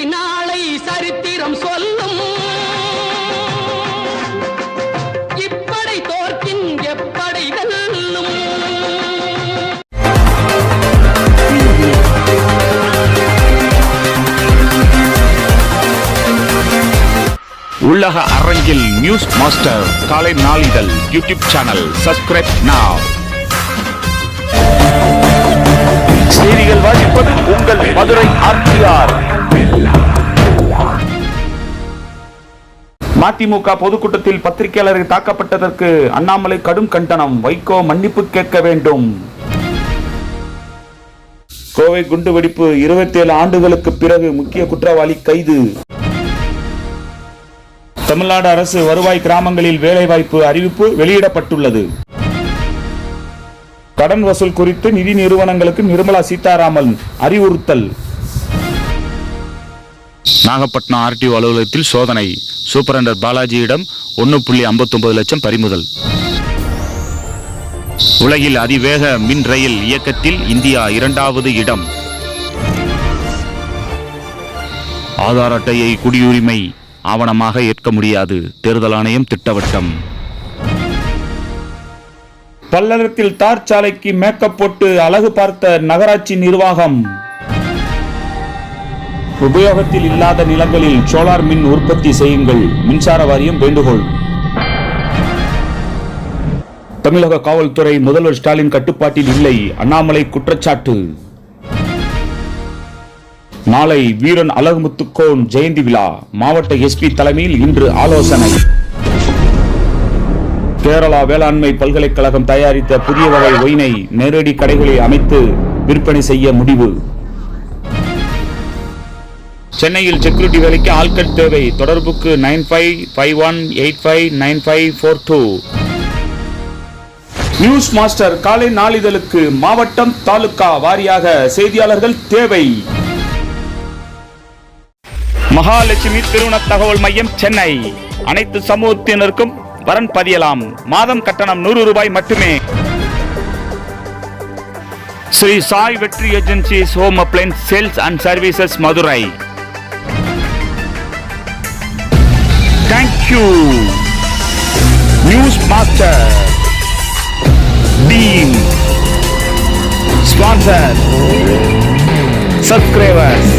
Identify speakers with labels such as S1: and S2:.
S1: இதை நாளை சரித்திரம் சொல்லும். இப்படை தோற்கின் எப்படை வெல்லும்.
S2: உலக அரங்கில் நியூஸ் மாஸ்டர் காலை நாளிதழ் யூடியூப் சேனல் சப்ஸ்கிரைப் நவ். செய்திகள் வாசிப்பது உங்கள் மதுரை ஆர்டிஆர். மதிமுக பொதுக்கூட்டத்தில் பத்திரிகையாளர்கள் தாக்கப்பட்டதற்கு அண்ணாமலை கடும் கண்டனம். வைகோ மன்னிப்பு கேட்க வேண்டும். கோவை குண்டுவெடிப்பு 27 ஆண்டுகளுக்கு பிறகு முக்கிய குற்றவாளி கைது. தமிழ்நாடு அரசு வருவாய் கிராமங்களில் வேலைவாய்ப்பு அறிவிப்பு வெளியிடப்பட்டுள்ளது. கடன் வசூல் குறித்து நிதி நிறுவனங்களுக்கு நிர்மலா சீதாராமன் அறிவுறுத்தல். நாகப்பட்டினம் ஆர்டிஓ அலுவலகத்தில் சோதனை. சூப்பரண்டர் பாலாஜியிடம் 1.59 லட்சம் பறிமுதல். உலகில் அதிவேக மின் ரயில் இயக்கத்தில் இந்தியா 2வது இடம். ஆதார் அட்டையை குடியுரிமை ஆவணமாக ஏற்க முடியாது. தேர்தல் ஆணையம் திட்டவட்டம். பல்லடத்தில் தார் சாலைக்கு மேக்கப் போட்டு அழகு பார்த்த நகராட்சி நிர்வாகம். உபயோகத்தில் இல்லாத நிலங்களில் சோலார் மின் உற்பத்தி செய்யுங்கள். மின்சார வாரியம் வேண்டுகோள். தமிழக காவல்துறை முதல்வர் ஸ்டாலின் கட்டுப்பாட்டில் இல்லை. அண்ணாமலை குற்றச்சாட்டு. நாளை வீரன் அழகுமுத்துக்கோன் ஜெயந்தி விழா. மாவட்ட எஸ்பி தலைமையில் இன்று ஆலோசனை. கேரளா வேளாண்மை பல்கலைக்கழகம் தயாரித்த புதிய வகை ஒயினை நேரடி கடைகளை அமைத்து விற்பனை செய்ய முடிவு. சென்னையில் செக்யூரிட்டி வேலைக்கு ஆட்கள் தேவை. தொடர்புக்கு 9551859542. நியூஸ் மாஸ்டர் காலை நாளிதழுக்கு மாவட்டம் தாலுகா வாரியாக செய்தியாளர்கள் தேவை. மகாலட்சுமி திருமண தகவல் மையம் சென்னை. அனைத்து சமூகத்தினருக்கும் வரன் பதியலாம். மாதம் கட்டணம் 100 ரூபாய் மட்டுமே. ஸ்ரீ சாய் வெற்றி agencies home appliances sales and services Madurai. Thank you. News master team sponsor subscribers.